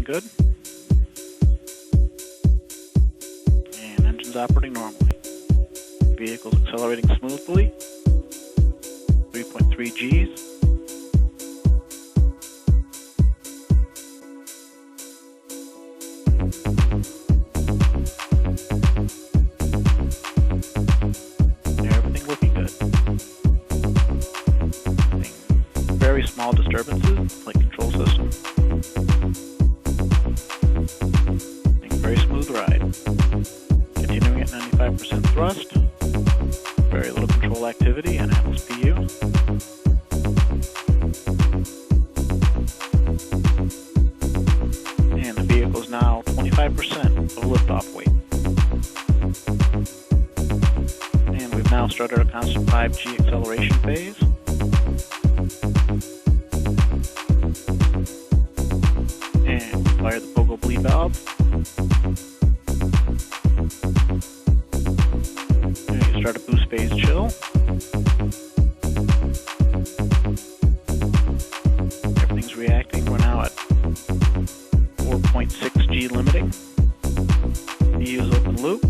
looking good. And engines operating normally. Vehicle's accelerating smoothly. 3.3 Gs. Everything looking good. Very small disturbances, like control system. Very smooth ride. Continuing at 95% thrust. Very little control activity and Atlas PU. And the vehicle is now 25% of liftoff weight. And we've now started our constant 5G acceleration phase. And fire the pogo bleed valve. And you start a boost phase chill. Everything's reacting. We're now at 4.6 G limiting. PU is open loop.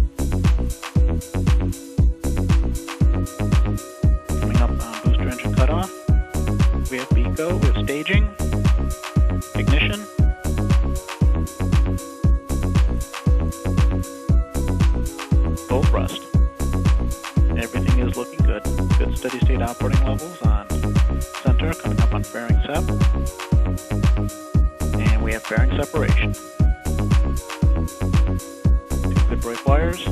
Coming up on booster engine cutoff. We have BECO, we have staging, ignition. Full thrust. Everything is looking good. Good steady state operating levels on center, coming up on fairing sep. And we have fairing separation. Good brake wires.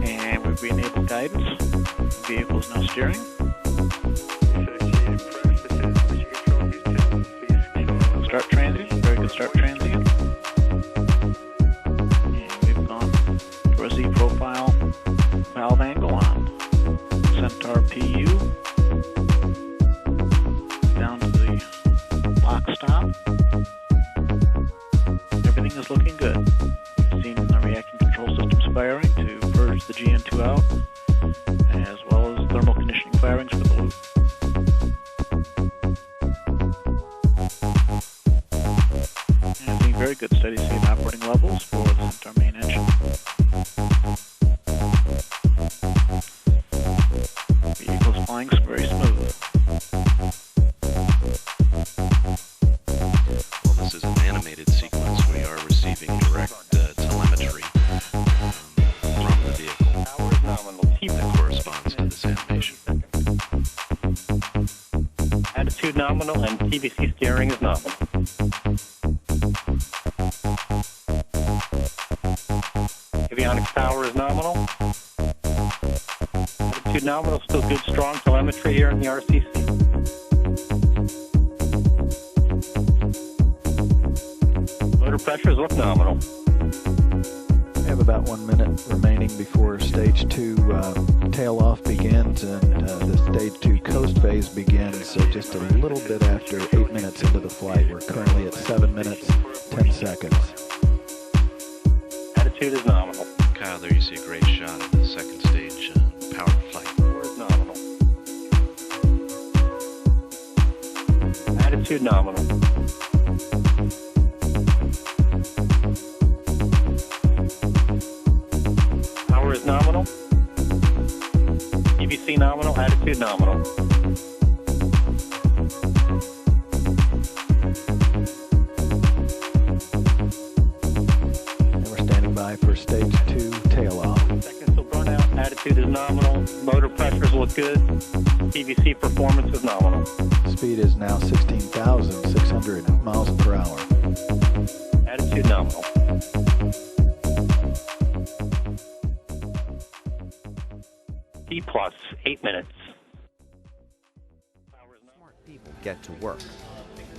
And we've re-enabled guidance. The vehicle is now steering. Start transient, very good start transient. And we've gone to our Z profile valve angle on Centaur PU. Down to the lock stop. Everything is looking good. We've seen the reacting control systems firing to purge the GN2 out, as well as thermal conditioning firings for the loop. And seeing very good steady state operating levels for the Centaur main engine. Vehicle's flying very smooth. Well, this is an animated sequence. We are receiving direct telemetry from the vehicle that corresponds to this animation. Attitude nominal and TVC steering is nominal. Avionics power is nominal. Attitude nominal, still good, strong telemetry here in the RCC. Motor pressures look nominal. We have about 1 minute remaining before stage 2 tail off begins and the stage 2 coast phase begins. So just a little bit after 8 minutes into the flight. We're currently at 7 minutes, 10 seconds. Attitude is nominal. Kyle, there you see a great shot of the second stage powered flight. Power is nominal. Attitude nominal. Power is nominal. TVC nominal, attitude nominal. And we're standing by for stage 2 tail off. Technical burnout, attitude is nominal. Motor pressures look good. TVC performance is nominal. Speed is now 16,600 miles per hour. Attitude nominal. T plus 8 minutes. Smart people get to work.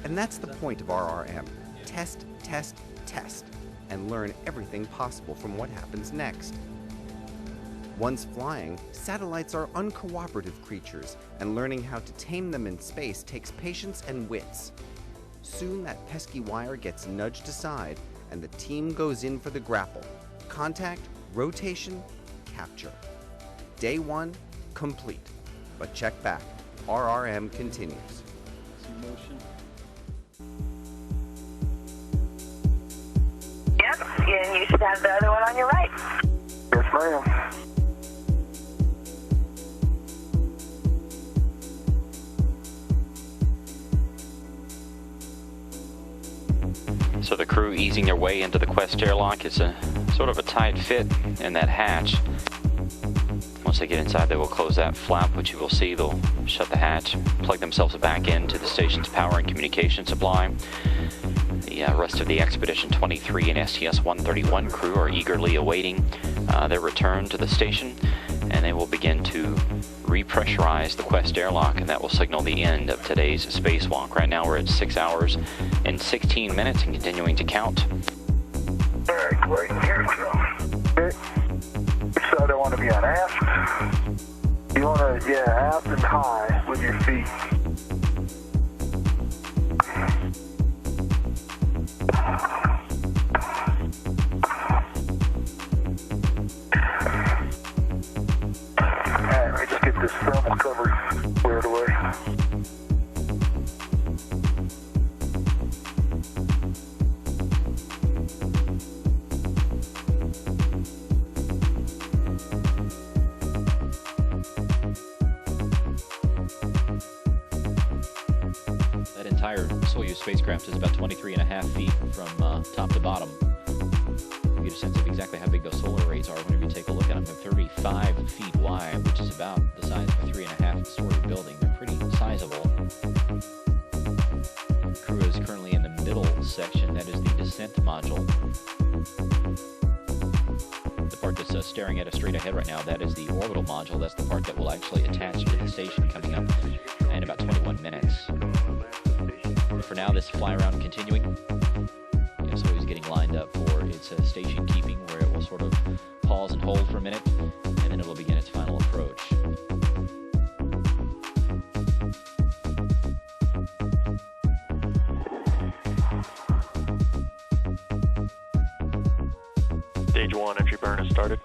And that's the point of RRM. Test, test, test, and learn everything possible from what happens next. Once flying, satellites are uncooperative creatures, and learning how to tame them in space takes patience and wits. Soon that pesky wire gets nudged aside, and the team goes in for the grapple. Contact, rotation, capture. Day 1, complete. But check back. RRM continues. and you should have the other one on your right. Yes, ma'am. So the crew easing their way into the Quest airlock. It's a sort of a tight fit in that hatch. Once they get inside, they will close that flap, which you will see. They'll shut the hatch, plug themselves back into the station's power and communication supply. The rest of the Expedition 23 and STS-131 crew are eagerly awaiting their return to the station, and they will begin to repressurize the Quest airlock, and that will signal the end of today's spacewalk. Right now we're at 6 hours and 16 minutes and continuing to count. All right, great. Here we go. Okay. Which side I want to be on? Aft? You want to, yeah, aft and high with your feet. Alright, just get this thermal cover squared away. That entire Soyuz spacecraft is about 23.5 feet from top to bottom. To get a sense of exactly how big those solar arrays are whenever you take a look at them. They're 35 feet wide, which is about the size of a 3.5-story building. They're pretty sizable. The crew is currently in the middle section. That is the descent module. The part that's staring at us straight ahead right now, that is the orbital module. That's the part that will actually attach to the station coming up in about 21 minutes. But for now, this fly around continuing. So he's getting lined up for its station keeping, where it will sort of pause and hold for a minute, and then it will begin its final approach. Stage 1 entry burn has started.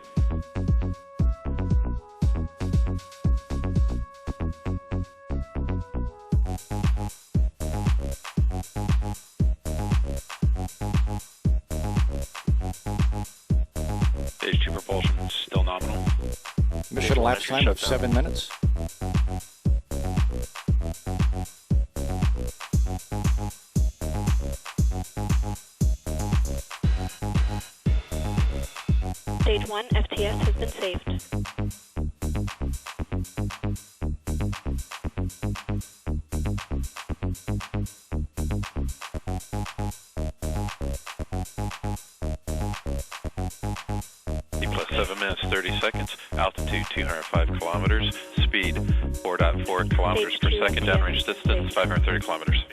Stage 2 propulsion still nominal. Mission elapsed time of 7 minutes. Stage 1 FTS has been saved. Plus 7 minutes 30 seconds. Altitude 205 kilometers. Speed 4.4 kilometers per second. Downrange distance 530 kilometers.